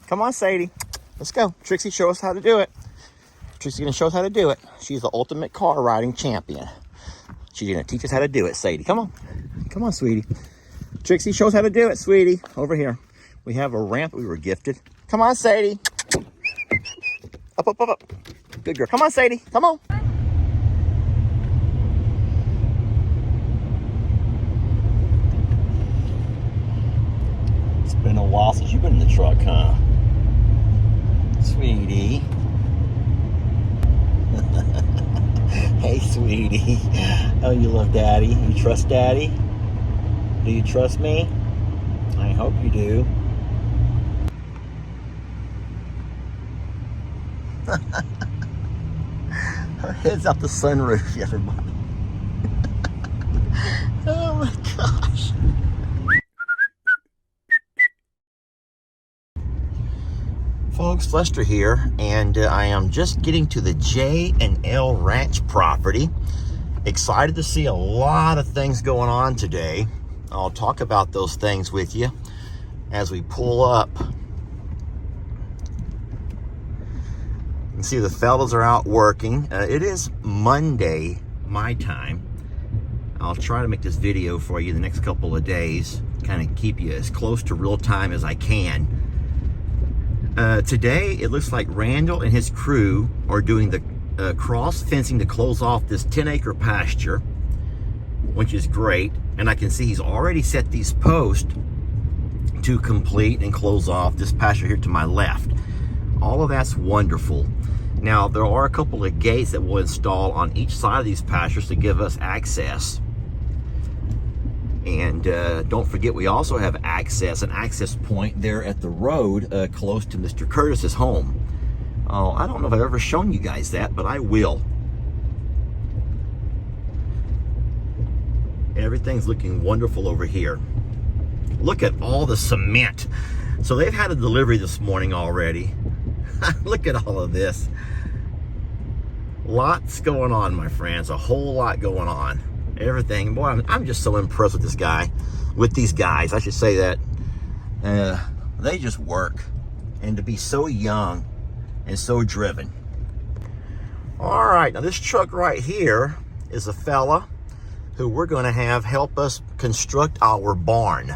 Come on, Sadie. Let's go. Trixie, show us how to do it. Trixie's going to show us how to do it. She's the ultimate car riding champion. She's going to teach us how to do it, Sadie. Come on. Come on, sweetie. Trixie, show us how to do it, sweetie. Over here. We have a ramp we were gifted. Come on, Sadie. Up, up, up, up. Good girl. Come on, Sadie. Come on. It's been a while since you've been in the truck, huh? Sweetie. Hey, sweetie. Oh, you love Daddy? You trust Daddy? Do you trust me? I hope you do. Her head's out the sunroof, everybody. Oh my gosh. Folks, Lester here, and I am just getting to the J&L Ranch property. Excited to see a lot of things going on today. I'll talk about those things with you as we pull up. You can see the fellas are out working. It is Monday, my time. I'll try to make this video for you the next couple of days, kind of keep you as close to real time as I can. Today, it looks like Randall and his crew are doing the cross fencing to close off this 10-acre pasture, which is great. And I can see he's already set these posts to complete and close off this pasture here to my left. All of that's wonderful. Now, there are a couple of gates that we'll install on each side of these pastures to give us access. And don't forget, we also have an access point there at the road close to Mr. Curtis's home. Oh, I don't know if I've ever shown you guys that, but I will. Everything's looking wonderful over here. Look at all the cement. So they've had a delivery this morning already. Look at all of this. Lots going on, my friends. A whole lot going on. Everything. Boy, I'm just so impressed with this guy. With these guys, I should say that. They just work. And to be so young and so driven. All right, now this truck right here is a fella who we're going to have help us construct our barn.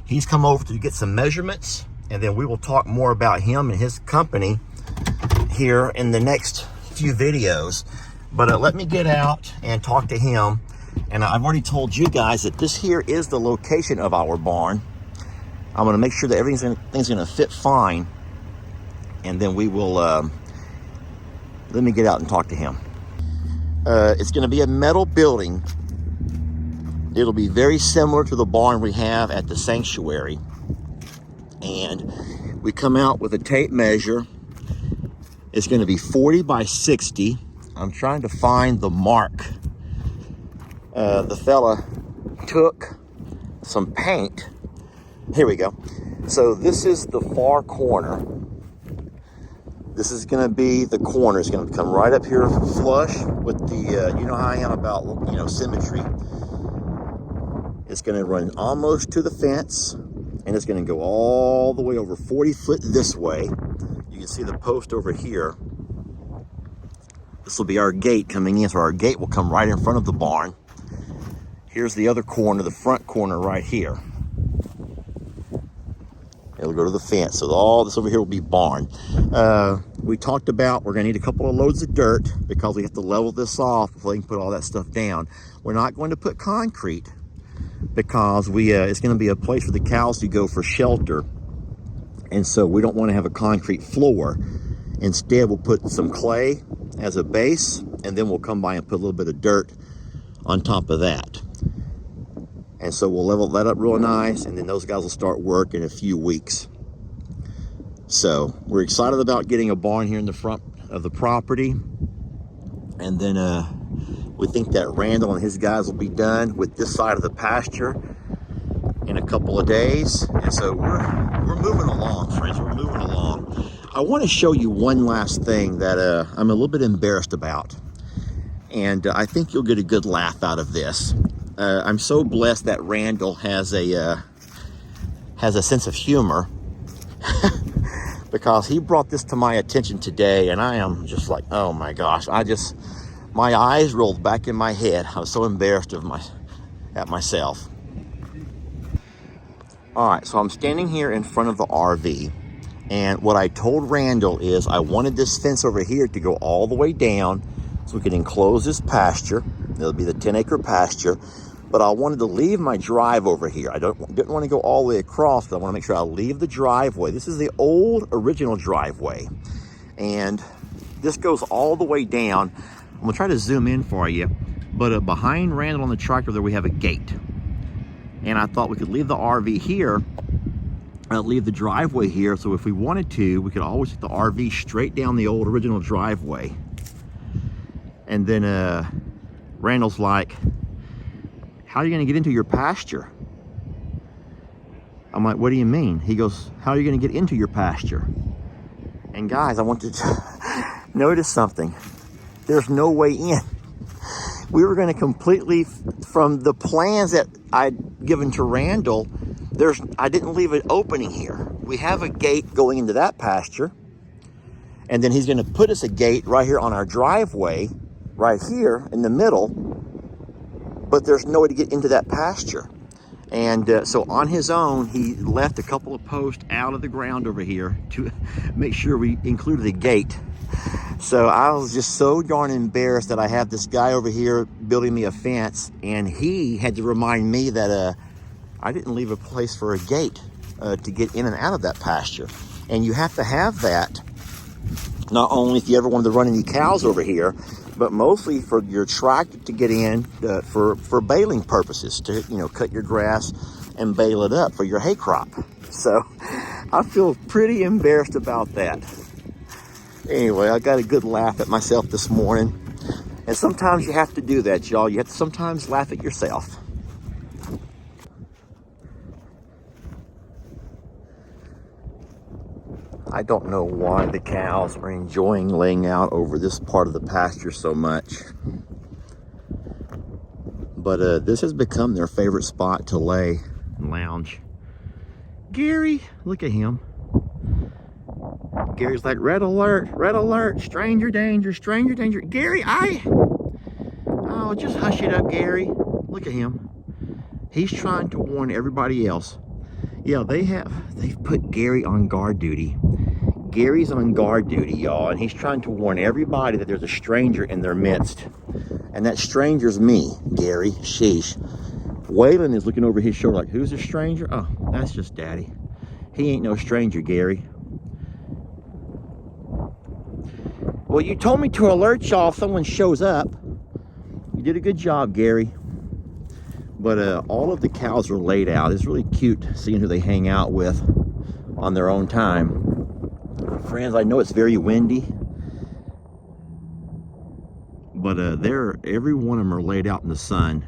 He's come over to get some measurements, and then we will talk more about him and his company here in the next few videos. But let me get out and talk to him. And I've already told you guys that this here is the location of our barn. I'm going to make sure that everything's going to fit fine. And then we will, let me get out and talk to him. It's going to be a metal building. It'll be very similar to the barn we have at the sanctuary. And we come out with a tape measure. It's going to be 40 by 60. I'm trying to find the mark. The fella took some paint. Here we go. So this is the far corner. This is going to be the corner. It's going to come right up here flush with the, you know how I am about, symmetry. It's going to run almost to the fence, and it's going to go all the way over 40 foot this way. You can see the post over here. This will be our gate coming in, so our gate will come right in front of the barn. Here's the other corner, the front corner right here. It'll go to the fence. So all this over here will be barn. We talked about we're going to need a couple of loads of dirt because we have to level this off before we can put all that stuff down. We're not going to put concrete because it's going to be a place for the cows to go for shelter. And so we don't want to have a concrete floor. Instead, we'll put some clay as a base, and then we'll come by and put a little bit of dirt on top of that. And so we'll level that up real nice, and then those guys will start work in a few weeks. So we're excited about getting a barn here in the front of the property. And then we think that Randall and his guys will be done with this side of the pasture in a couple of days. And so we're moving along, friends. We're moving along. I want to show you one last thing that I'm a little bit embarrassed about. And I think you'll get a good laugh out of this. I'm so blessed that Randall has a sense of humor. because he brought this to my attention today, and I am just like, oh my gosh, my eyes rolled back in my head. I was so embarrassed at myself. All right, so I'm standing here in front of the RV, and what I told Randall is I wanted this fence over here to go all the way down so we can enclose this pasture. It'll be the 10-acre pasture, but I wanted to leave my drive over here. I didn't want to go all the way across, but I want to make sure I leave the driveway. This is the old original driveway, and this goes all the way down. I'm gonna try to zoom in for you, but behind Randall on the tractor there we have a gate. And I thought we could leave the RV here, leave the driveway here, so if we wanted to, we could always take the RV straight down the old original driveway. And then Randall's like, how are you gonna get into your pasture? I'm like, what do you mean? He goes, how are you gonna get into your pasture? And guys, I want to notice something. There's no way in. We were going to completely, from the plans that I'd given to Randall, I didn't leave an opening here. We have a gate going into that pasture, and then he's going to put us a gate right here on our driveway, right here in the middle, but there's no way to get into that pasture. And so on his own, he left a couple of posts out of the ground over here to make sure we included a gate. So I was just so darn embarrassed that I have this guy over here building me a fence, and he had to remind me that I didn't leave a place for a gate to get in and out of that pasture. And you have to have that, not only if you ever wanted to run any cows over here, but mostly for your tractor to get in for baling purposes, to cut your grass and bale it up for your hay crop. So I feel pretty embarrassed about that. Anyway, I got a good laugh at myself this morning. And sometimes you have to do that, y'all. You have to sometimes laugh at yourself. I don't know why the cows are enjoying laying out over this part of the pasture so much. But this has become their favorite spot to lay and lounge. Gary, look at him. Gary's like, red alert, stranger danger, stranger danger. Gary, oh, just hush it up, Gary. Look at him. He's trying to warn everybody else. Yeah, they've put Gary on guard duty. Gary's on guard duty, y'all, and he's trying to warn everybody that there's a stranger in their midst. And that stranger's me, Gary. Sheesh. Waylon is looking over his shoulder like, who's the stranger? Oh, that's just Daddy. He ain't no stranger, Gary. Well, you told me to alert y'all if someone shows up. You did a good job, Gary. But all of the cows are laid out. It's really cute seeing who they hang out with on their own time. Friends, I know it's very windy, but every one of them are laid out in the sun.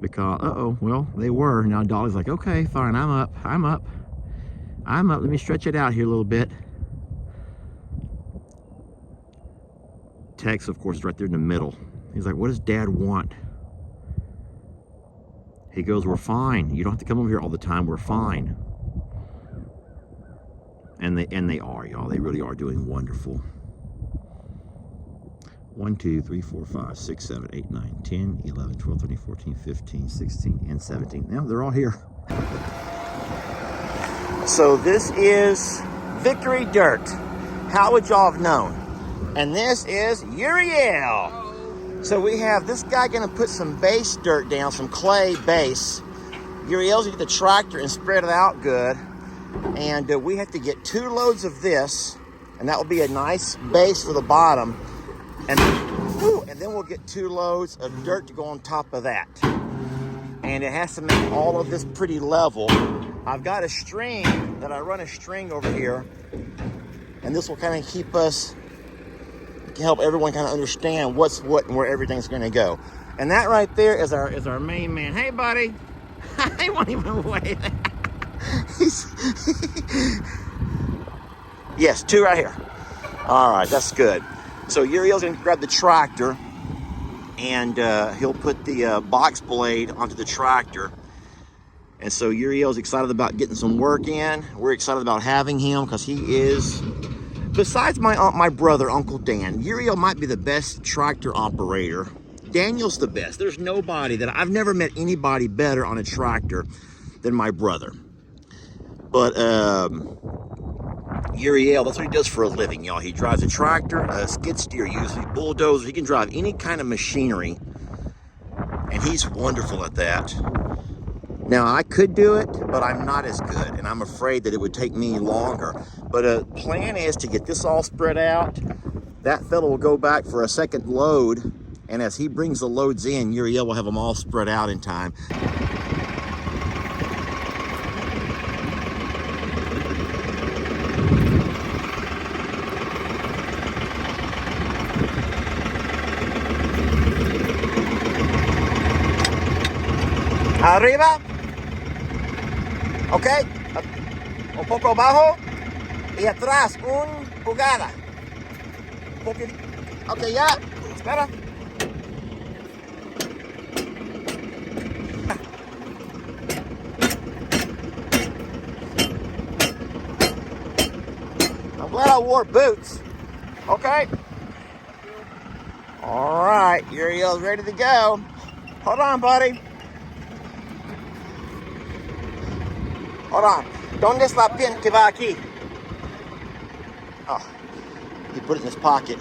Because, well, they were. Now Dolly's like, okay, fine, I'm up. Let me stretch it out here a little bit. Tex, of course, is right there in the middle. He's like, what does Dad want? He goes, we're fine. You don't have to come over here all the time. We're fine. And they are, y'all. They really are doing wonderful. 1, 2, 3, 4, 5, 6, 7, 8, 9, 10, 11, 12, 13, 14, 15, 16, and 17. Now they're all here. So this is Victory Dirt. How would y'all have known? And this is Uriel. So we have this guy gonna put some base dirt down, some clay base. Uriel's gonna get the tractor and spread it out good. And we have to get 2 loads of this, and that will be a nice base for the bottom. And then we'll get 2 loads of dirt to go on top of that. And it has to make all of this pretty level. I've got a string that I run a string over here, and this will kind of keep us, help everyone kind of understand what's what and where everything's going to go. And that right there is our main man. Hey, buddy. I won't even wait. Yes, 2 right here. All right, that's good. So Uriel's going to grab the tractor, and he'll put the box blade onto the tractor. And so Uriel's excited about getting some work in. We're excited about having him because he is, besides my brother, Uncle Dan, Uriel might be the best tractor operator. Daniel's the best. There's nobody that I've never met anybody better on a tractor than my brother. But Uriel, that's what he does for a living, y'all. He drives a tractor, a skid steer, usually bulldozer. He can drive any kind of machinery, and he's wonderful at that. Now, I could do it, but I'm not as good, and I'm afraid that it would take me longer. But plan is to get this all spread out. That fellow will go back for a second load, and as he brings the loads in, Uriel will have them all spread out in time. Arriba. Okay. Un poco abajo. Y atrás, un pulgada. Ok, ya. Espera. I'm glad I wore boots. Okay. All right. Uriel's ready to go. Hold on, buddy. Hold on. ¿Dónde es la pin que va aquí? Oh, he put it in his pocket.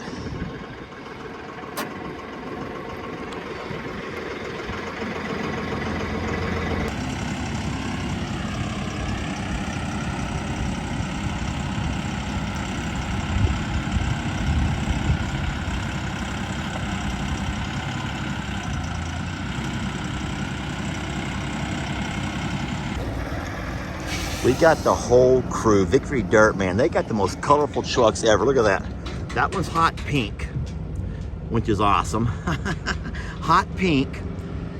We got the whole crew, Victory Dirt, man. They got the most colorful trucks ever. Look at that. That one's hot pink, which is awesome. Hot pink,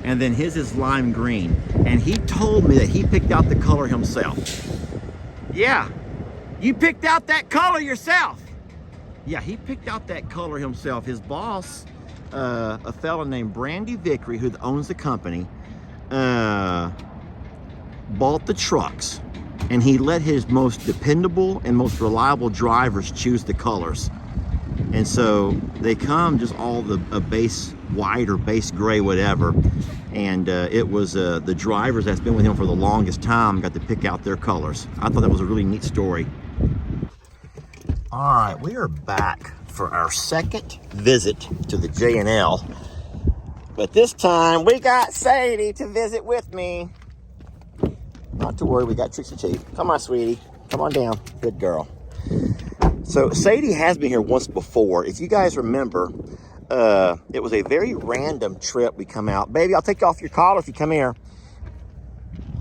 and then his is lime green. And he told me that he picked out the color himself. Yeah, you picked out that color yourself. Yeah, he picked out that color himself. His boss, a fella named Brandy Vickery, who owns the company, bought the trucks. And he let his most dependable and most reliable drivers choose the colors. And so they come just all a base white or base gray, whatever. And it was the drivers that's been with him for the longest time got to pick out their colors. I thought that was a really neat story. All right, we are back for our second visit to the J&L. But this time we got Sadie to visit with me. Not to worry, we got Trixie too. Come on, sweetie. Come on down. Good girl. So Sadie has been here once before. If you guys remember, it was a very random trip we come out. Baby, I'll take you off your collar if you come here.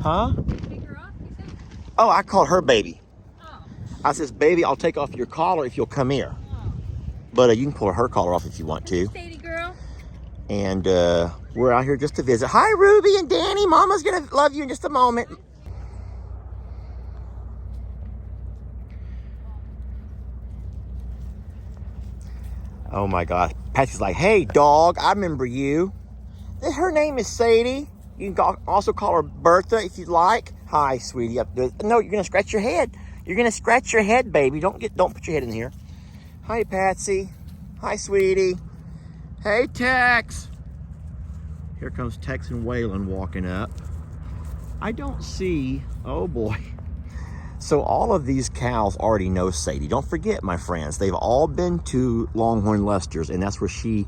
Huh? Take her off, you said? Oh, I called her baby. Oh. I says, baby, I'll take off your collar if you'll come here. Oh. But you can pull her collar off if you want to. Sadie girl. And we're out here just to visit. Hi, Ruby and Danny. Mama's going to love you in just a moment. Oh my gosh. Patsy's like, hey dog, I remember you. Her name is Sadie. You can also call her Bertha if you'd like. Hi, sweetie. No, you're gonna scratch your head. You're gonna scratch your head, baby. Don't put your head in here. Hi, Patsy. Hi, sweetie. Hey, Tex. Here comes Tex and Waylon walking up. I don't see, oh boy. So all of these cows already know Sadie. Don't forget, my friends, they've all been to Longhorn Lester's, and that's where she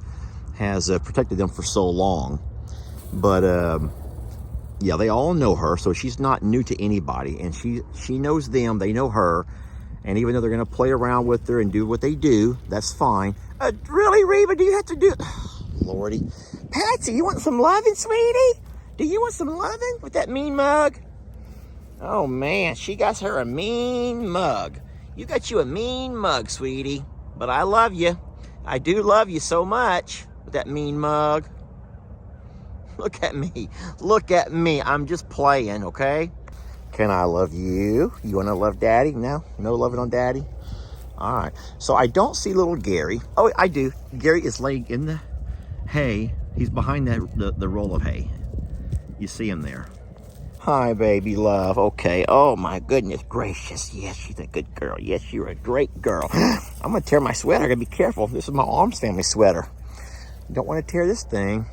has protected them for so long. But yeah, they all know her, so she's not new to anybody, and she knows them, they know her, and even though they're gonna play around with her and do what they do, that's fine. Really, Reba, do you have to do it? Lordy. Patsy, you want some loving, sweetie? Do you want some loving with that mean mug? Oh man, she got her a mean mug. You got you a mean mug, sweetie. But I love you. I do love you so much with that mean mug. Look at me. Look at me. I'm just playing, okay? Can I love you? You want to love daddy? No? No loving on daddy? All right. So I don't see little Gary. Oh, I do. Gary is laying in the hay. He's behind the roll of hay. You see him there. Hi, baby love. Okay. Oh, my goodness gracious. Yes, she's a good girl. Yes, you're a great girl. I'm going to tear my sweater. I got to be careful. This is my Arms family sweater. Don't want to tear this thing.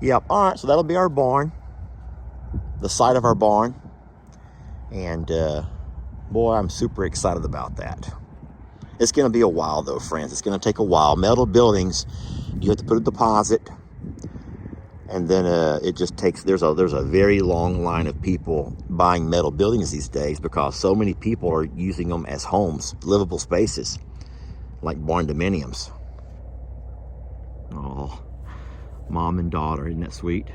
Yep. All right. So that'll be our barn. The side of our barn. And, boy, I'm super excited about that. It's going to be a while, though, friends. It's going to take a while. Metal buildings, you have to put a deposit. And then it just takes, there's a very long line of people buying metal buildings these days because so many people are using them as homes, livable spaces, like barn dominiums. Oh, mom and daughter, isn't that sweet?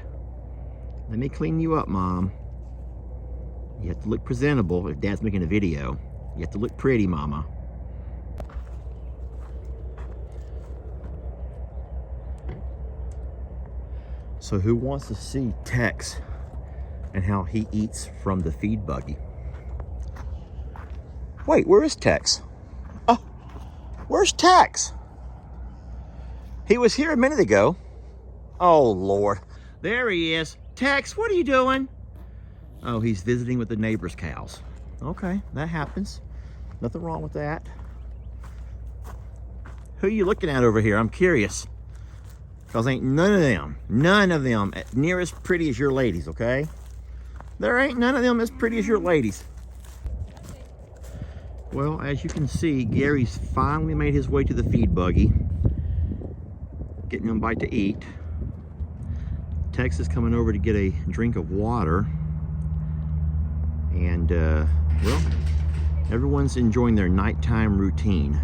Let me clean you up, Mom. You have to look presentable if Dad's making a video. You have to look pretty, Mama. So who wants to see Tex and how he eats from the feed buggy? Wait, where is Tex? Oh, where's Tex? He was here a minute ago. Oh, Lord. There he is. Tex, what are you doing? Oh, he's visiting with the neighbor's cows. Okay, that happens. Nothing wrong with that. Who are you looking at over here? I'm curious. Because ain't none of them near as pretty as your ladies, okay? There ain't none of them as pretty as your ladies. Well, as you can see, Gary's finally made his way to the feed buggy, getting him a bite to eat. Tex is coming over to get a drink of water. And, well, everyone's enjoying their nighttime routine.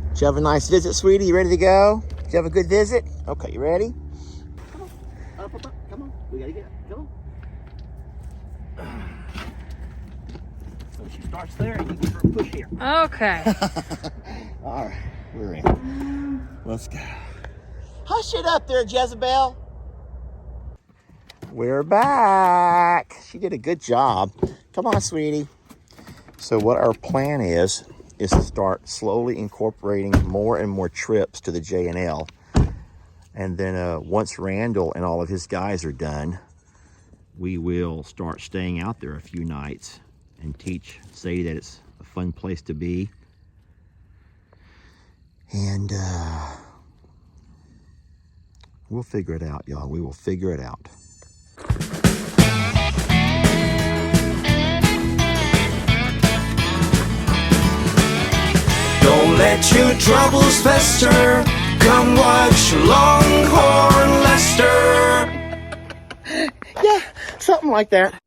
Did you have a nice visit, sweetie? You ready to go? Did you have a good visit? Okay, you ready? Come on. Up, come on. We gotta get up. Come on. So she starts there and you give her a push here. Okay. All right, we're in. Let's go. Hush it up there, Jezebel. We're back. She did a good job. Come on, sweetie. So what our plan is to start slowly incorporating more and more trips to the J&L. And then once Randall and all of his guys are done, we will start staying out there a few nights and teach Sadie that it's a fun place to be. And we'll figure it out, y'all. We will figure it out. Don't let your troubles fester. Come watch Longhorn Lester. Yeah, something like that.